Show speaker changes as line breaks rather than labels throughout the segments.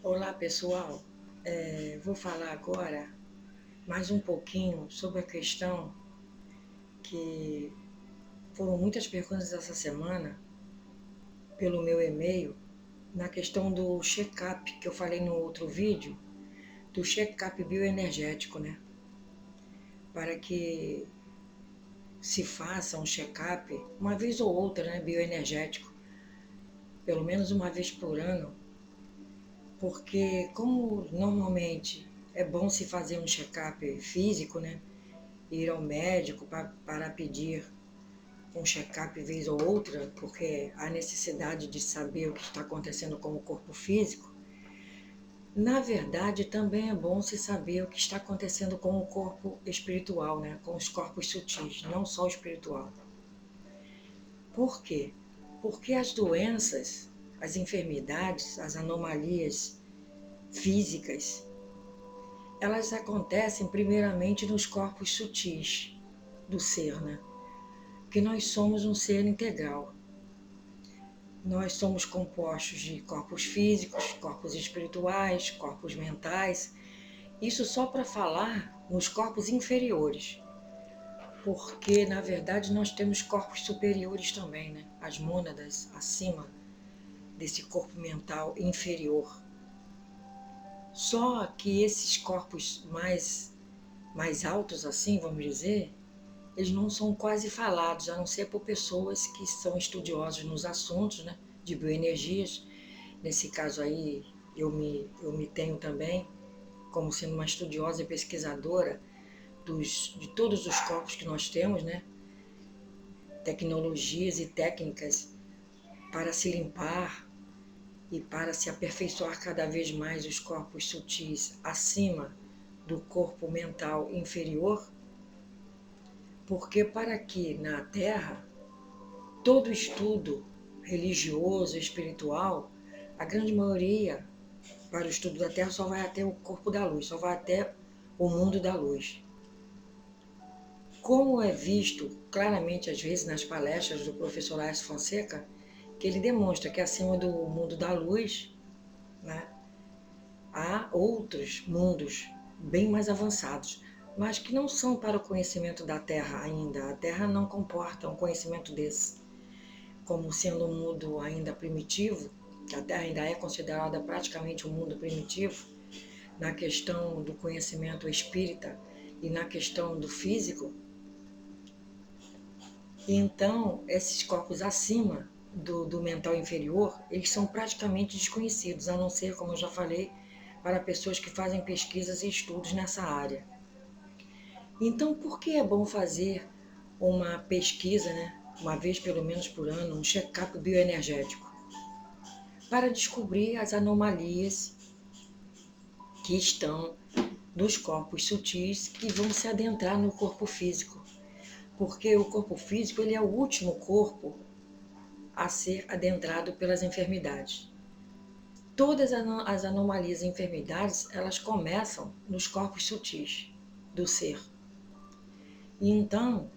Olá pessoal, vou falar agora mais um pouquinho sobre a questão que foram muitas perguntas essa semana pelo meu e-mail, na questão do check-up que eu falei no outro vídeo, do check-up bioenergético, né? Para que se faça um check-up uma vez ou outra, né, bioenergético, pelo menos uma vez por ano, porque como normalmente é bom se fazer um check-up físico, né? Ir ao médico para pedir um check-up vez ou outra, porque há necessidade de saber o que está acontecendo com o corpo físico. Na verdade, também é bom se saber o que está acontecendo com o corpo espiritual, né? Com os corpos sutis, não só o espiritual. Por quê? Porque as doenças, as enfermidades, as anomalias físicas, elas acontecem primeiramente nos corpos sutis do ser, né? Que nós somos um ser integral. Nós somos compostos de corpos físicos, corpos espirituais, corpos mentais. Isso só para falar nos corpos inferiores, porque na verdade nós temos corpos superiores também, né? As mônadas acima desse corpo mental inferior. Só que esses corpos mais altos, assim, vamos dizer, eles não são quase falados, a não ser por pessoas que são estudiosos nos assuntos, né, de bioenergias. Nesse caso aí, eu me tenho também como sendo uma estudiosa e pesquisadora de todos os corpos que nós temos, né, tecnologias e técnicas para se limpar e para se aperfeiçoar cada vez mais os corpos sutis acima do corpo mental inferior, porque para que na Terra todo estudo religioso, espiritual, a grande maioria para o estudo da Terra só vai até o corpo da luz, só vai até o mundo da luz. Como é visto claramente às vezes nas palestras do professor Aécio Fonseca, que ele demonstra que acima do mundo da luz, né, há outros mundos bem mais avançados, mas que não são para o conhecimento da Terra ainda. A Terra não comporta um conhecimento desse. Como sendo um mundo ainda primitivo, que a Terra ainda é considerada praticamente um mundo primitivo, na questão do conhecimento espírita e na questão do físico. Então, esses corpos acima do mental inferior, eles são praticamente desconhecidos, a não ser, como eu já falei, para pessoas que fazem pesquisas e estudos nessa área. Então, por que é bom fazer uma pesquisa, né, uma vez pelo menos por ano, um check-up bioenergético? Para descobrir as anomalias que estão nos corpos sutis que vão se adentrar no corpo físico. Porque o corpo físico ele é o último corpo a ser adentrado pelas enfermidades. Todas as anomalias e enfermidades, elas começam nos corpos sutis do ser. E então,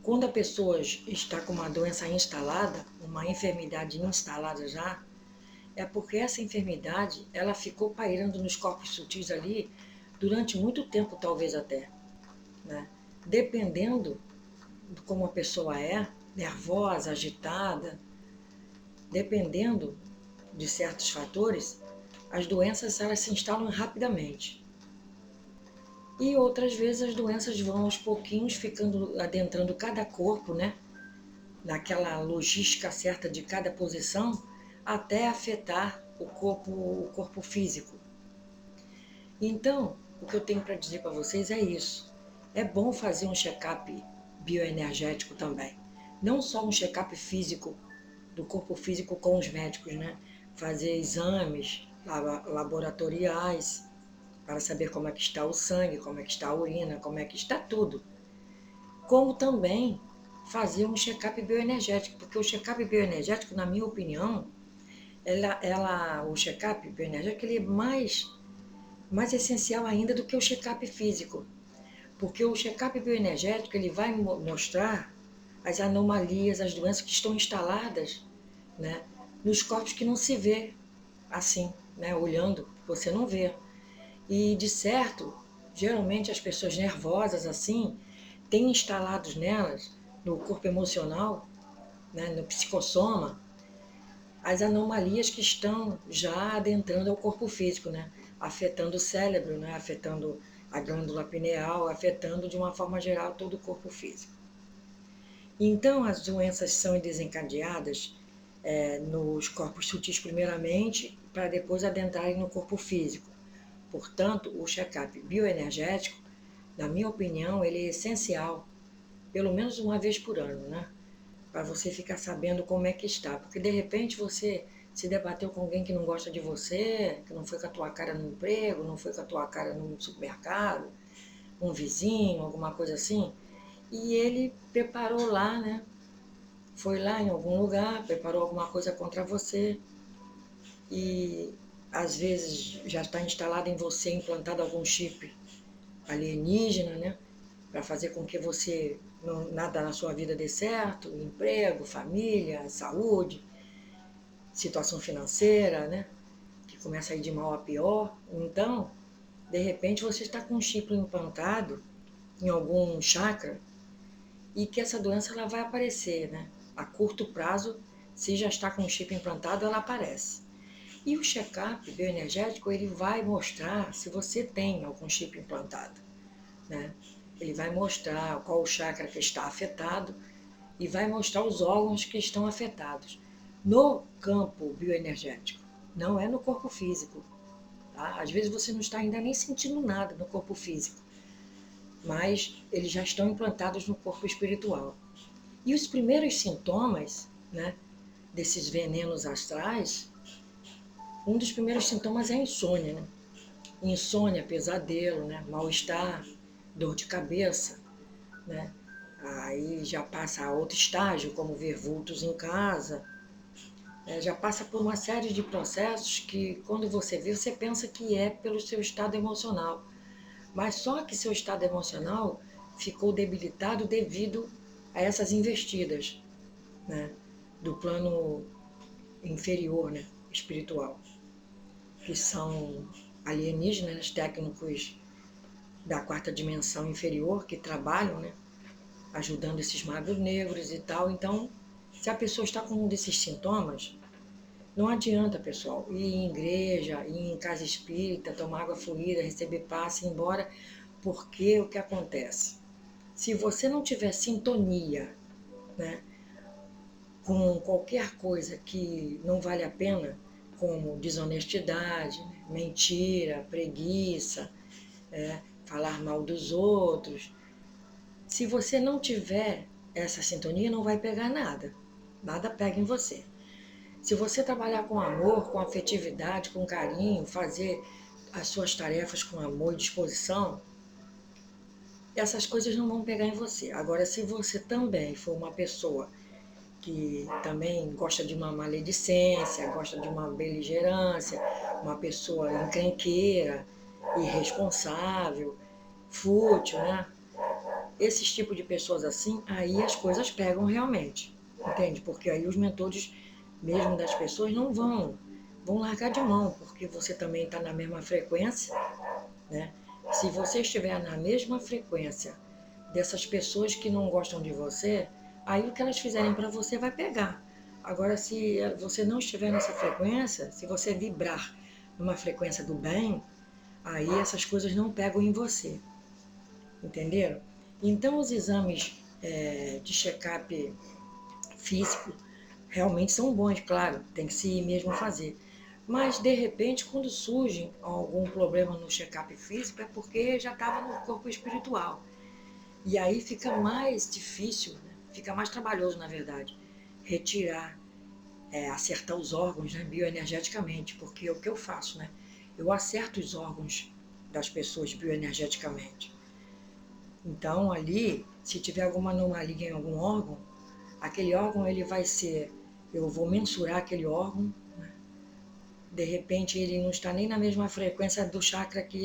quando a pessoa está com uma doença instalada, uma enfermidade instalada já, é porque essa enfermidade, ela ficou pairando nos corpos sutis ali durante muito tempo, talvez até, né? Dependendo de como a pessoa é, nervosa, agitada, dependendo de certos fatores, as doenças elas se instalam rapidamente. E outras vezes as doenças vão aos pouquinhos ficando adentrando cada corpo, né? Naquela logística certa de cada posição, até afetar o corpo físico. Então, o que eu tenho para dizer para vocês é isso. É bom fazer um check-up bioenergético também. Não só um check-up físico, do corpo físico com os médicos, né? Fazer exames laboratoriais para saber como é que está o sangue, como é que está a urina, como é que está tudo. Como também fazer um check-up bioenergético, porque o check-up bioenergético, na minha opinião, o check-up bioenergético ele é mais essencial ainda do que o check-up físico, porque o check-up bioenergético ele vai mostrar as anomalias, as doenças que estão instaladas, né, nos corpos que não se vê, assim, né? Olhando, você não vê. E de certo, geralmente as pessoas nervosas assim, têm instalados nelas, no corpo emocional, né, no psicossoma, as anomalias que estão já adentrando ao corpo físico, né? Afetando o cérebro, né? Afetando a glândula pineal, afetando de uma forma geral todo o corpo físico. Então, as doenças são desencadeadas nos corpos sutis primeiramente, para depois adentrarem no corpo físico. Portanto, o check-up bioenergético, na minha opinião, ele é essencial, pelo menos uma vez por ano, né? Para você ficar sabendo como é que está. Porque de repente você se debateu com alguém que não gosta de você, que não foi com a tua cara no emprego, não foi com a tua cara no supermercado, um vizinho, alguma coisa assim, e ele preparou lá, né? Foi lá em algum lugar, preparou alguma coisa contra você e às vezes já está instalado em você, implantado algum chip alienígena, né? Para fazer com que você nada na sua vida dê certo, emprego, família, saúde, situação financeira, né? Que começa a ir de mal a pior. Então, de repente, você está com um chip implantado em algum chakra e que essa doença ela vai aparecer, né? A curto prazo, se já está com um chip implantado, ela aparece. E o check-up bioenergético, ele vai mostrar se você tem algum chip implantado, né? Ele vai mostrar qual o chakra que está afetado e vai mostrar os órgãos que estão afetados no campo bioenergético, não é no corpo físico, tá? Às vezes você não está ainda nem sentindo nada no corpo físico, mas eles já estão implantados no corpo espiritual. E os primeiros sintomas, né, desses venenos astrais, um dos primeiros sintomas é a insônia, né? Insônia, pesadelo, né? Mal-estar, dor de cabeça, né? Aí já passa a outro estágio, como ver vultos em casa, já passa por uma série de processos que, quando você vê, você pensa que é pelo seu estado emocional. Mas só que seu estado emocional ficou debilitado devido a essas investidas, né? Do plano inferior, né? Espiritual, que são alienígenas técnicos da quarta dimensão inferior que trabalham, né? Ajudando esses magos negros e tal. Então, se a pessoa está com um desses sintomas, não adianta, pessoal, ir em igreja, ir em casa espírita, tomar água fluida, receber passe, ir embora, porque o que acontece? Se você não tiver sintonia, né, com qualquer coisa que não vale a pena, como desonestidade, né, mentira, preguiça, falar mal dos outros, se você não tiver essa sintonia, não vai pegar nada. Nada pega em você. Se você trabalhar com amor, com afetividade, com carinho, fazer as suas tarefas com amor e disposição, essas coisas não vão pegar em você. Agora, se você também for uma pessoa que também gosta de uma maledicência, gosta de uma beligerância, uma pessoa encrenqueira, irresponsável, fútil, né? Esses tipos de pessoas assim, aí as coisas pegam realmente, entende? Porque aí os mentores mesmo das pessoas não vão largar de mão, porque você também está na mesma frequência, né? Se você estiver na mesma frequência dessas pessoas que não gostam de você, aí o que elas fizerem para você vai pegar. Agora, se você não estiver nessa frequência, se você vibrar numa frequência do bem, aí essas coisas não pegam em você, entenderam? Então, os exames de check-up físico realmente são bons, claro, tem que se ir mesmo fazer. Mas, de repente, quando surge algum problema no check-up físico, é porque já estava no corpo espiritual. E aí fica mais difícil, né? Fica mais trabalhoso, na verdade, retirar, acertar os órgãos, né, bioenergeticamente, porque é o que eu faço, né? Eu acerto os órgãos das pessoas bioenergeticamente. Então, ali, se tiver alguma anomalia em algum órgão, aquele órgão ele vai ser, eu vou mensurar aquele órgão, né? De repente ele não está nem na mesma frequência do chakra que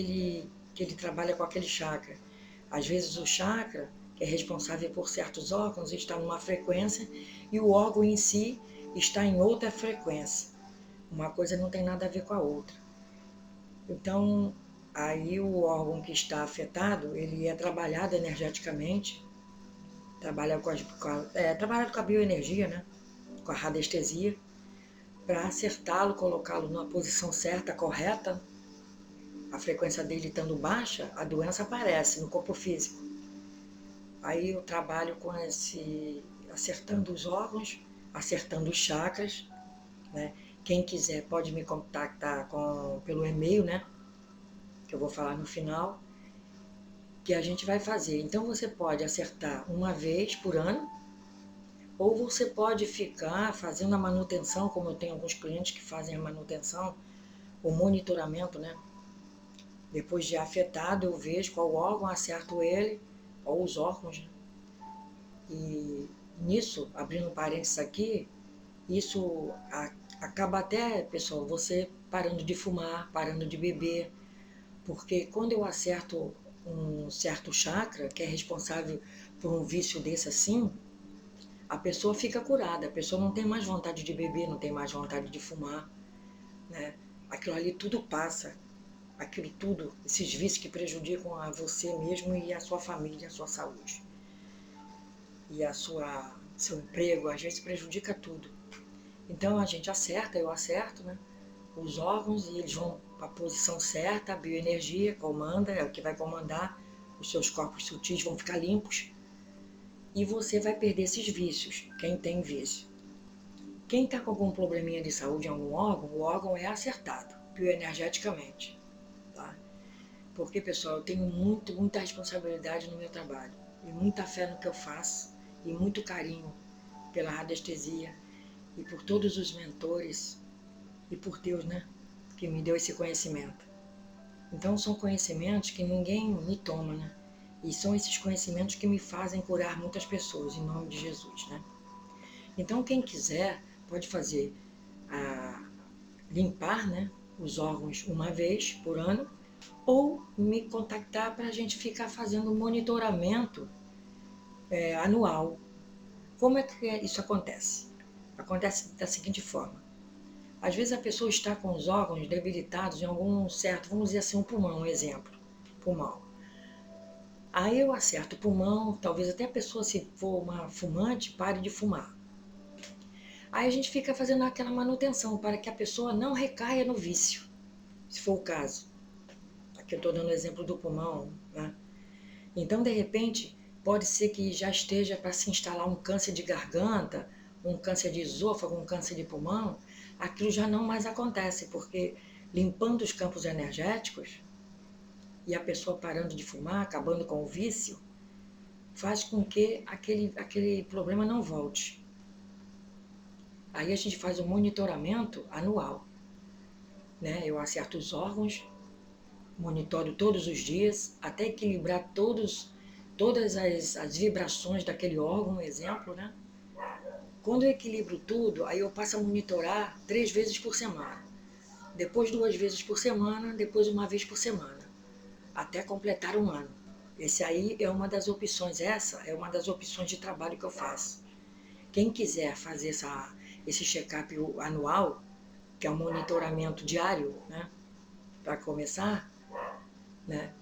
ele trabalha com aquele chakra. Às vezes o chakra, que é responsável por certos órgãos, está numa frequência e o órgão em si está em outra frequência. Uma coisa não tem nada a ver com a outra. Então, aí o órgão que está afetado, ele é trabalhado energeticamente, trabalhado com a bioenergia, né? Com a radiestesia, para acertá-lo, colocá-lo na posição certa, correta. A frequência dele estando baixa, a doença aparece no corpo físico. Aí eu trabalho com acertando os órgãos, acertando os chakras, né? Quem quiser pode me contactar pelo e-mail, né? Que eu vou falar no final, que a gente vai fazer. Então você pode acertar uma vez por ano, ou você pode ficar fazendo a manutenção, como eu tenho alguns clientes que fazem a manutenção, o monitoramento, né? Depois de afetado, eu vejo qual órgão, acerto ele, ou os órgãos, né? E nisso, abrindo parênteses aqui, isso acaba até, pessoal, você parando de fumar, parando de beber, porque quando eu acerto um certo chakra, que é responsável por um vício desse assim, a pessoa fica curada, a pessoa não tem mais vontade de beber, não tem mais vontade de fumar, né? Aquilo ali tudo passa, aquilo tudo, esses vícios que prejudicam a você mesmo e a sua família, a sua saúde. E seu emprego, às vezes prejudica tudo. Então a gente acerta, eu acerto, né? Os órgãos e eles vão para a posição certa, a bioenergia comanda, é o que vai comandar, os seus corpos sutis vão ficar limpos e você vai perder esses vícios, quem tem vício. Quem está com algum probleminha de saúde em algum órgão, o órgão é acertado, bioenergeticamente. Tá? Porque, pessoal, eu tenho muita responsabilidade no meu trabalho, e muita fé no que eu faço, e muito carinho pela radiestesia, e por todos os mentores, e por Deus, né, que me deu esse conhecimento. Então, são conhecimentos que ninguém me toma, né? E são esses conhecimentos que me fazem curar muitas pessoas, em nome de Jesus, né? Então, quem quiser pode fazer limpar, né, os órgãos uma vez por ano, ou me contactar para a gente ficar fazendo monitoramento anual. Como é que isso acontece? Acontece da seguinte forma. Às vezes a pessoa está com os órgãos debilitados em algum certo, vamos dizer assim, um pulmão, um exemplo, pulmão. Aí eu acerto o pulmão, talvez até a pessoa, se for uma fumante, pare de fumar. Aí a gente fica fazendo aquela manutenção para que a pessoa não recaia no vício, se for o caso. Aqui eu estou dando o exemplo do pulmão, né? Então, de repente, pode ser que já esteja para se instalar um câncer de garganta, um câncer de esôfago, um câncer de pulmão. Aquilo já não mais acontece, porque limpando os campos energéticos e a pessoa parando de fumar, acabando com o vício, faz com que aquele problema não volte. Aí a gente faz um monitoramento anual, né? Eu acerto os órgãos, monitoro todos os dias, até equilibrar todas as vibrações daquele órgão, exemplo, né? Quando eu equilibro tudo, aí eu passo a monitorar 3 vezes por semana. Depois 2 vezes por semana, depois uma vez por semana, até completar um ano. Essa é uma das opções de trabalho que eu faço. Quem quiser fazer esse check-up anual, que é um monitoramento diário, né, para começar, né,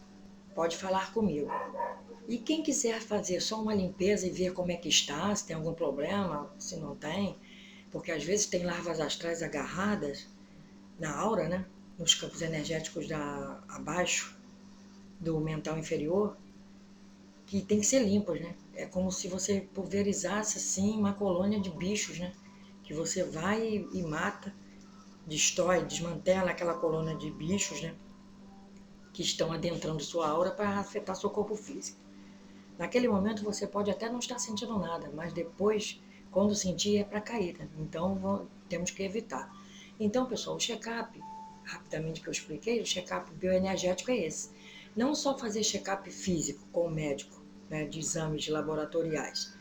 pode falar comigo. E quem quiser fazer só uma limpeza e ver como é que está, se tem algum problema, se não tem, porque às vezes tem larvas astrais agarradas na aura, né, nos campos energéticos abaixo do mental inferior, que tem que ser limpas, né? É como se você pulverizasse assim uma colônia de bichos, né? Que você vai e mata, destrói, desmantela aquela colônia de bichos, né? Que estão adentrando sua aura para afetar seu corpo físico. Naquele momento você pode até não estar sentindo nada, mas depois, quando sentir, é para cair, né? Então temos que evitar. Então, pessoal, o check-up, rapidamente que eu expliquei, o check-up bioenergético é esse. Não só fazer check-up físico com o médico, né, de exames laboratoriais,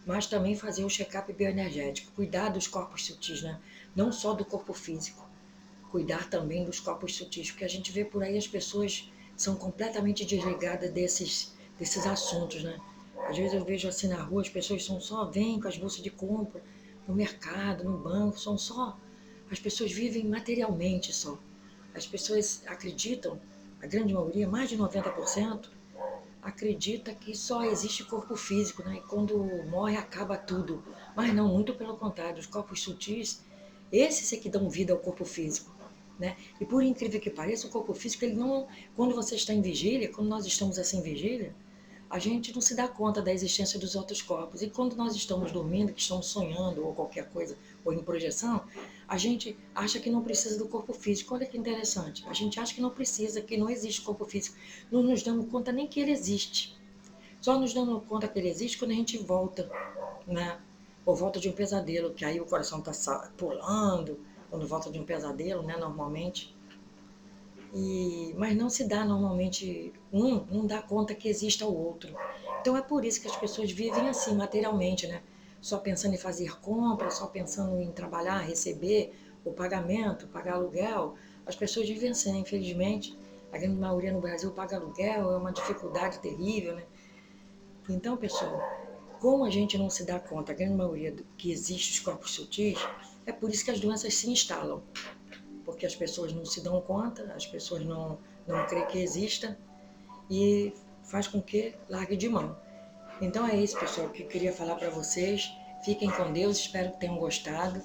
mas também fazer o check-up bioenergético, cuidar dos corpos sutis, né? Não só do corpo físico, cuidar também dos corpos sutis, porque a gente vê por aí as pessoas são completamente desligadas desses assuntos, né? Às vezes eu vejo assim na rua, as pessoas vêm com as bolsas de compra no mercado, no banco, são só As pessoas vivem materialmente só. As pessoas acreditam, a grande maioria, mais de 90%, acredita que só existe corpo físico, né? E quando morre acaba tudo. Mas não, muito pelo contrário, os corpos sutis, esses é que dão vida ao corpo físico, né? E por incrível que pareça, o corpo físico, ele não, quando você está em vigília, quando nós estamos assim em vigília, a gente não se dá conta da existência dos outros corpos. E quando nós estamos dormindo, que estamos sonhando ou qualquer coisa, ou em projeção, a gente acha que não precisa do corpo físico. Olha que interessante. A gente acha que não precisa, que não existe corpo físico. Não nos damos conta nem que ele existe. Só nos damos conta que ele existe quando a gente volta, né? Ou volta de um pesadelo, que aí o coração está pulando, quando volta de um pesadelo, né? Normalmente. Mas não se dá normalmente, não dá conta que exista o outro. Então é por isso que as pessoas vivem assim, materialmente, né? Só pensando em fazer compra, só pensando em trabalhar, receber o pagamento, pagar aluguel. As pessoas vivem assim, infelizmente. A grande maioria no Brasil paga aluguel, é uma dificuldade terrível, né? Então, pessoal, como a gente não se dá conta, a grande maioria, que existe os corpos sutis, é por isso que as doenças se instalam, porque as pessoas não se dão conta, as pessoas não creem que exista e faz com que largue de mão. Então é isso, pessoal, que eu queria falar para vocês. Fiquem com Deus, espero que tenham gostado.